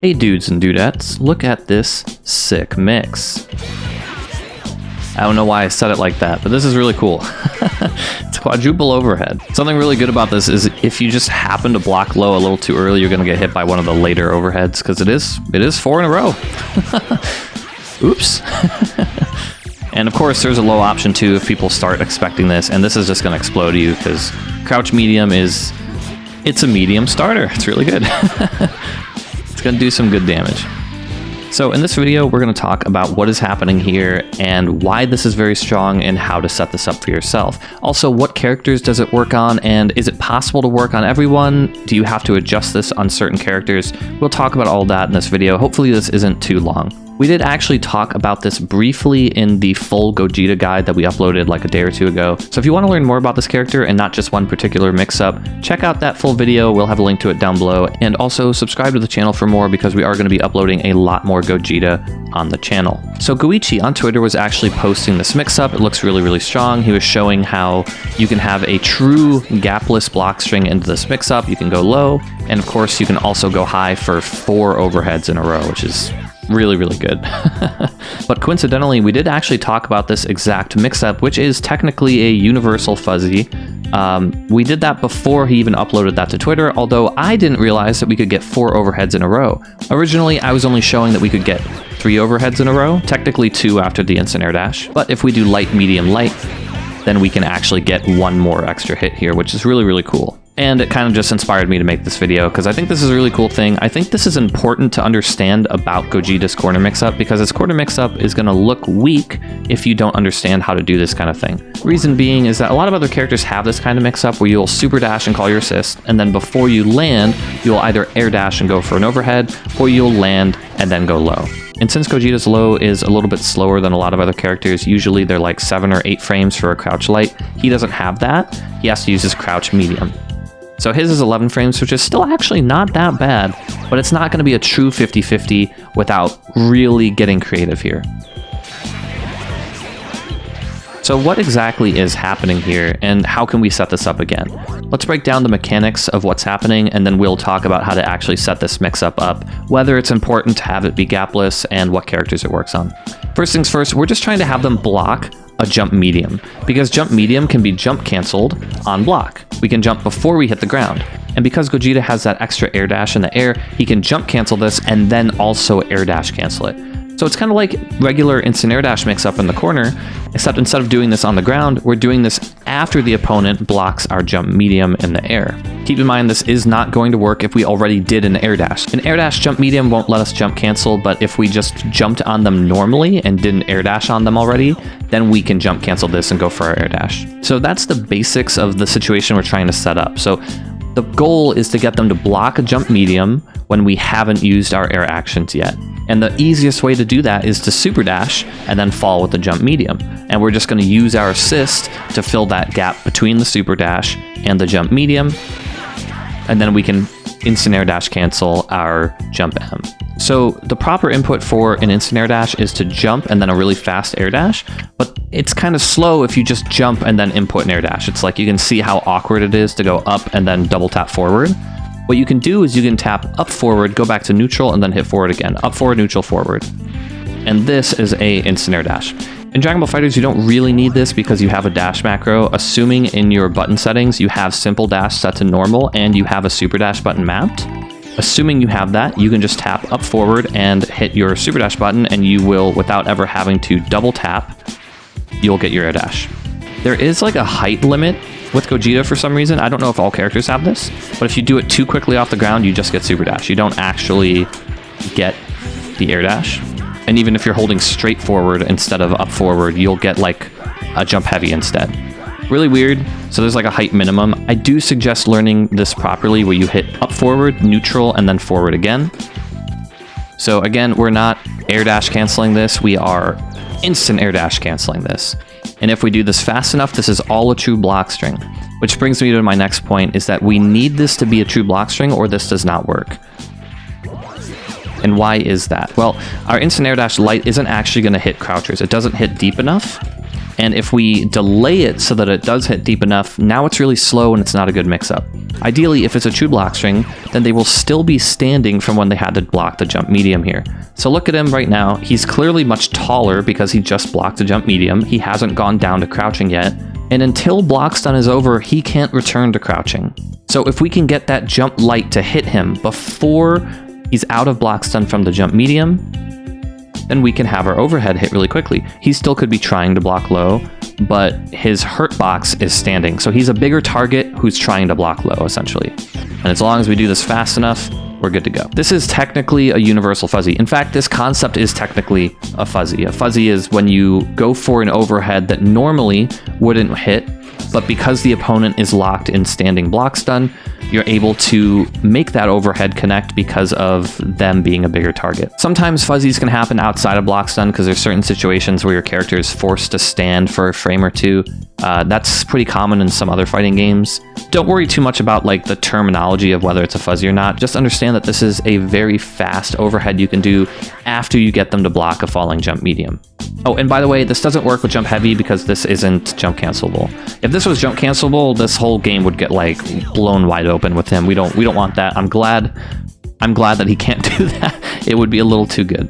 Hey dudes and dudettes, look at this sick mix. I don't know why I said it like that, but this is really cool. It's quadruple overhead. Something really good about this is if you just happen to block low a little too early, you're gonna get hit by one of the later overheads, because it is 4 in a row. Oops. And of course there's a low option too if people start expecting this, and this is just gonna explode you because crouch medium it's a medium starter. It's really good. It's gonna do some good damage. So in this video, we're gonna talk about what is happening here and why this is very strong and how to set this up for yourself. Also, what characters does it work on, and is it possible to work on everyone? Do you have to adjust this on certain characters? We'll talk about all that in this video. Hopefully this isn't too long. We did actually talk about this briefly in the full Gogeta guide that we uploaded like a day or two ago. So if you want to learn more about this character and not just one particular mix-up, check out that full video. We'll have a link to it down below. And also subscribe to the channel for more, because we are going to be uploading a lot more Gogeta on the channel. So Goichi on Twitter was actually posting this mix-up. It looks really, really strong. He was showing how you can have a true gapless block string into this mix-up. You can go low, and of course you can also go high for 4 overheads in a row, which is really, really good. But coincidentally, we did actually talk about this exact mix-up, which is technically a universal fuzzy. We did that before he even uploaded that to Twitter, although I didn't realize that we could get 4 overheads in a row. Originally, I was only showing that we could get 3 overheads in a row, technically 2 after the instant air dash. But if we do light, medium, light, then we can actually get 1 more extra hit here, which is really, really cool. And it kind of just inspired me to make this video, because I think this is a really cool thing. I think this is important to understand about Gogeta's corner mix-up, because his corner mix-up is going to look weak if you don't understand how to do this kind of thing. Reason being is that a lot of other characters have this kind of mix-up where you'll super dash and call your assist, and then before you land, you'll either air dash and go for an overhead, or you'll land and then go low. And since Gogeta's low is a little bit slower than a lot of other characters, usually they're like 7 or 8 frames for a crouch light, he doesn't have that. He has to use his crouch medium. So his is 11 frames, which is still actually not that bad, but it's not going to be a true 50-50 without really getting creative here. So what exactly is happening here, and how can we set this up again? Let's break down the mechanics of what's happening, and then we'll talk about how to actually set this mix-up up, whether it's important to have it be gapless, and what characters it works on. First things first, we're just trying to have them block a jump medium, because jump medium can be jump canceled on block. We can jump before we hit the ground. And because Gogeta has that extra air dash in the air, he can jump cancel this and then also air dash cancel it. So it's kind of like regular instant air dash mix up in the corner, except instead of doing this on the ground, we're doing this after the opponent blocks our jump medium in the air. Keep in mind, this is not going to work if we already did an air dash. An air dash jump medium won't let us jump cancel, but if we just jumped on them normally and did an air dash on them already, then we can jump cancel this and go for our air dash. So that's the basics of the situation we're trying to set up. So the goal is to get them to block a jump medium when we haven't used our air actions yet. And the easiest way to do that is to super dash and then fall with the jump medium. And we're just going to use our assist to fill that gap between the super dash and the jump medium. And then we can instant air dash cancel our jump M. So the proper input for an instant air dash is to jump and then a really fast air dash, but it's kind of slow if you just jump and then input an air dash. It's like you can see how awkward it is to go up and then double tap forward. What you can do is you can tap up forward, go back to neutral, and then hit forward again. Up forward, neutral, forward. And this is a instant air dash. In Dragon Ball FighterZ, you don't really need this because you have a dash macro, assuming in your button settings you have simple dash set to normal and you have a super dash button mapped. Assuming you have that, you can just tap up forward and hit your super dash button, and you will, without ever having to double tap, you'll get your air dash. There is like a height limit with Gogeta for some reason. I don't know if all characters have this, but if you do it too quickly off the ground, you just get super dash. You don't actually get the air dash. And even if you're holding straight forward instead of up forward, you'll get like a jump heavy instead. Really weird. So there's like a height minimum. I do suggest learning this properly, where you hit up forward, neutral, and then forward again. So again, we're not air dash canceling this. We are instant air dash canceling this. And if we do this fast enough, this is all a true block string. Which brings me to my next point, is that we need this to be a true block string or this does not work. And why is that? Well, our instant air dash light isn't actually going to hit crouchers. It doesn't hit deep enough. And if we delay it so that it does hit deep enough, now it's really slow and it's not a good mix-up. Ideally, if it's a true block string, then they will still be standing from when they had to block the jump medium here. So look at him right now. He's clearly much taller because he just blocked the jump medium. He hasn't gone down to crouching yet. And until block stun is over, he can't return to crouching. So if we can get that jump light to hit him before he's out of block stun from the jump medium, then we can have our overhead hit really quickly. He still could be trying to block low, but his hurt box is standing. So he's a bigger target who's trying to block low, essentially. And as long as we do this fast enough, we're good to go. This is technically a universal fuzzy. In fact, this concept is technically a fuzzy. A fuzzy is when you go for an overhead that normally wouldn't hit, but because the opponent is locked in standing block stun, you're able to make that overhead connect because of them being a bigger target. Sometimes fuzzies can happen outside of block stun because there's certain situations where your character is forced to stand for a frame or two. That's pretty common in some other fighting games. Don't worry too much about like the terminology of whether it's a fuzzy or not. Just understand that this is a very fast overhead you can do after you get them to block a falling jump medium. Oh, and by the way, this doesn't work with jump heavy because this isn't jump cancelable. If this was jump cancelable, this whole game would get like blown wide open with him. We don't want that. I'm glad that he can't do that. It would be a little too good.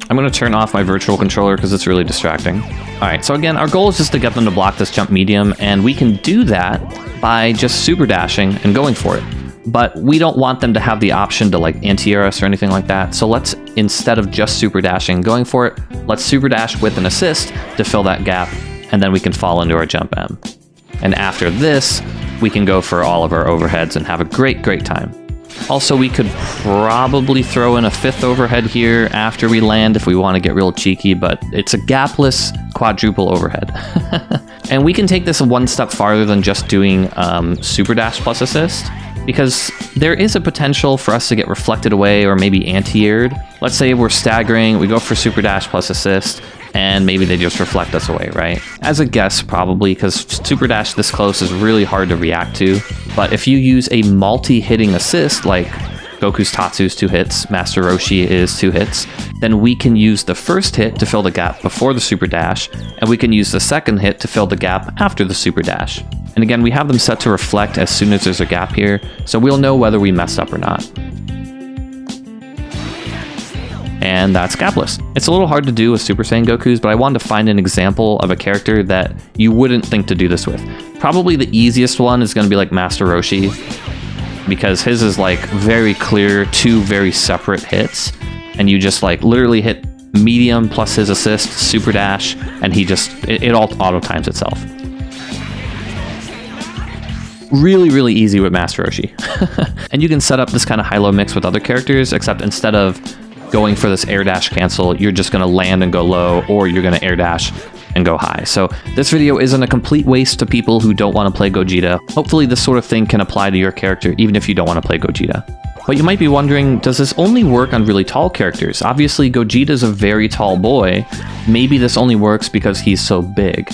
I'm going to turn off my virtual controller because it's really distracting. All right, so again, our goal is just to get them to block this jump medium, and we can do that by just super dashing and going for it. But we don't want them to have the option to like anti-air us or anything like that. So let's, instead of just super dashing going for it, let's super dash with an assist to fill that gap, and then we can fall into our jump M. And after this, we can go for all of our overheads and have a great time. Also, we could probably throw in a fifth overhead here after we land if we want to get real cheeky, but it's a gapless quadruple overhead. And we can take this one step farther than just doing super dash plus assist, because there is a potential for us to get reflected away or maybe anti-aired. Let's say we're staggering, we go for super dash plus assist, and maybe they just reflect us away, right? As a guess, probably, because super dash this close is really hard to react to. But if you use a multi-hitting assist, like Goku's Tatsu's 2 hits, Master Roshi is 2 hits, then we can use the first hit to fill the gap before the super dash, and we can use the second hit to fill the gap after the super dash. And again, we have them set to reflect as soon as there's a gap here, so we'll know whether we messed up or not. And that's gapless. It's a little hard to do with Super Saiyan Gokus, but I wanted to find an example of a character that you wouldn't think to do this with. Probably the easiest one is going to be like Master Roshi, because his is like very clear, 2 very separate hits, and you just like literally hit medium plus his assist, super dash, and he just, it all auto times itself. Really easy with Master Roshi. And you can set up this kind of high-low mix with other characters, except instead of going for this air dash cancel, you're just going to land and go low, or you're going to air dash and go high. So this video isn't a complete waste to people who don't want to play Gogeta. Hopefully this sort of thing can apply to your character, even if you don't want to play Gogeta. But you might be wondering, does this only work on really tall characters? Obviously, Gogeta's a very tall boy. Maybe this only works because he's so big.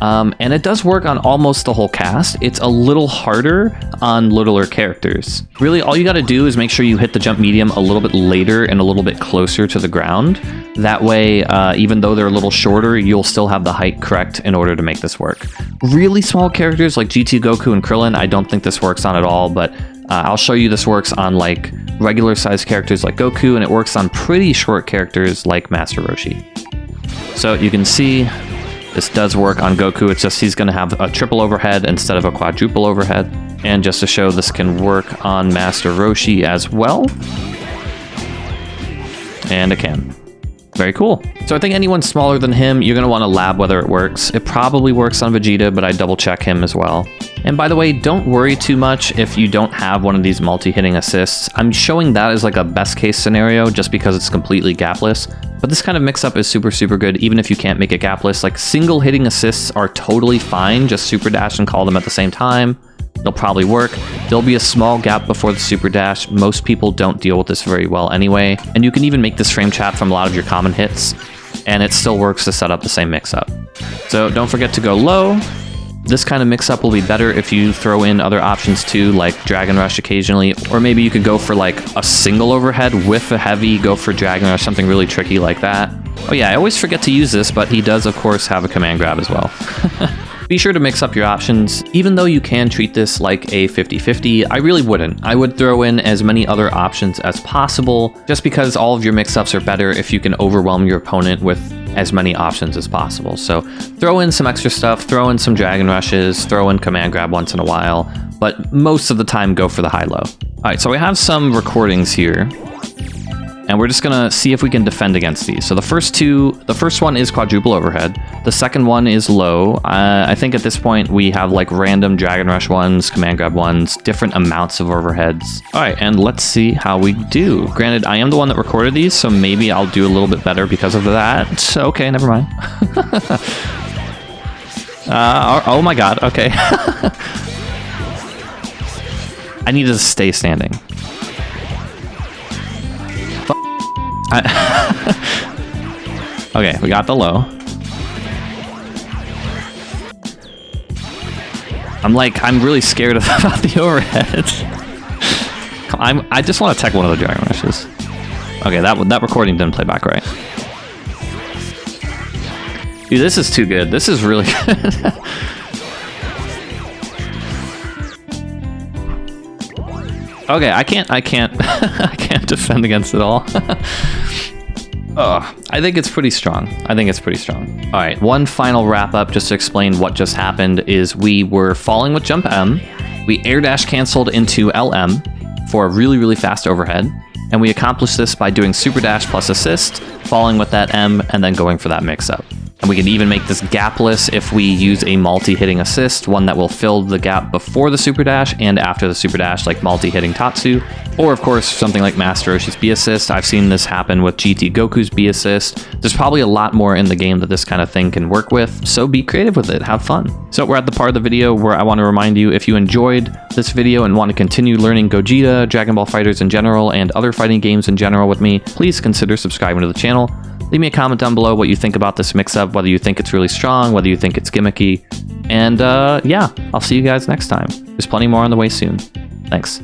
And it does work on almost the whole cast. It's a little harder on littler characters. Really, all you gotta do is make sure you hit the jump medium a little bit later and a little bit closer to the ground. That way, even though they're a little shorter, you'll still have the height correct in order to make this work. Really small characters like GT Goku and Krillin, I don't think this works on at all, but I'll show you this works on like regular sized characters like Goku, and it works on pretty short characters like Master Roshi. So you can see, this does work on Goku, it's just he's going to have a triple overhead instead of a quadruple overhead. And just to show, this can work on Master Roshi as well. And it can. Very cool. So I think anyone smaller than him, you're going to want to lab whether it works. It probably works on Vegeta, but I double check him as well. And by the way, don't worry too much if you don't have one of these multi-hitting assists. I'm showing that as like a best case scenario just because it's completely gapless. But this kind of mix-up is super good, even if you can't make it gapless. Like, single hitting assists are totally fine. Just super dash and call them at the same time. They'll probably work. There'll be a small gap before the super dash. Most people don't deal with this very well anyway. And you can even make this frame chat from a lot of your common hits, and it still works to set up the same mix-up. So don't forget to go low, This kind of mix-up will be better if you throw in other options too, like Dragon Rush occasionally, or maybe you could go for like a single overhead with a heavy, go for Dragon Rush, something really tricky like that. Oh yeah, I always forget to use this, but he does of course have a command grab as well. Be sure to mix up your options. Even though you can treat this like a 50-50, I really wouldn't. I would throw in as many other options as possible, just because all of your mix-ups are better if you can overwhelm your opponent with as many options as possible. So throw in some extra stuff, throw in some Dragon Rushes, throw in command grab once in a while, but most of the time go for the high-low. All right, so we have some recordings here, and we're just gonna see if we can defend against these. So the first one is quadruple overhead. The second one is low. I think at this point we have like random Dragon Rush ones, command grab ones, different amounts of overheads. All right, and let's see how we do. Granted, I am the one that recorded these, so maybe I'll do a little bit better because of that. Okay, never mind. Oh my god, okay. I need to stay standing. Okay, we got the low. I'm really scared about the overhead. I just want to tech one of the Dragon Rushes. Okay, that recording didn't play back right. Dude, this is too good. This is really good. Okay, I can't I can't defend against it all. I think it's pretty strong. All right, one final wrap up just to explain what just happened is we were falling with jump M. We air dash canceled into LM for a really, really fast overhead. And we accomplished this by doing super dash plus assist, falling with that M, and then going for that mix up. And we can even make this gapless if we use a multi-hitting assist, one that will fill the gap before the super dash and after the super dash, like multi-hitting Tatsu. Or of course, something like Master Roshi's B assist. I've seen this happen with GT Goku's B assist. There's probably a lot more in the game that this kind of thing can work with, so be creative with it, have fun. So we're at the part of the video where I want to remind you, if you enjoyed this video and want to continue learning Gogeta, Dragon Ball FighterZ in general, and other fighting games in general with me, please consider subscribing to the channel. Leave me a comment down below what you think about this mix-up, whether you think it's really strong, whether you think it's gimmicky. And yeah, I'll see you guys next time. There's plenty more on the way soon. Thanks.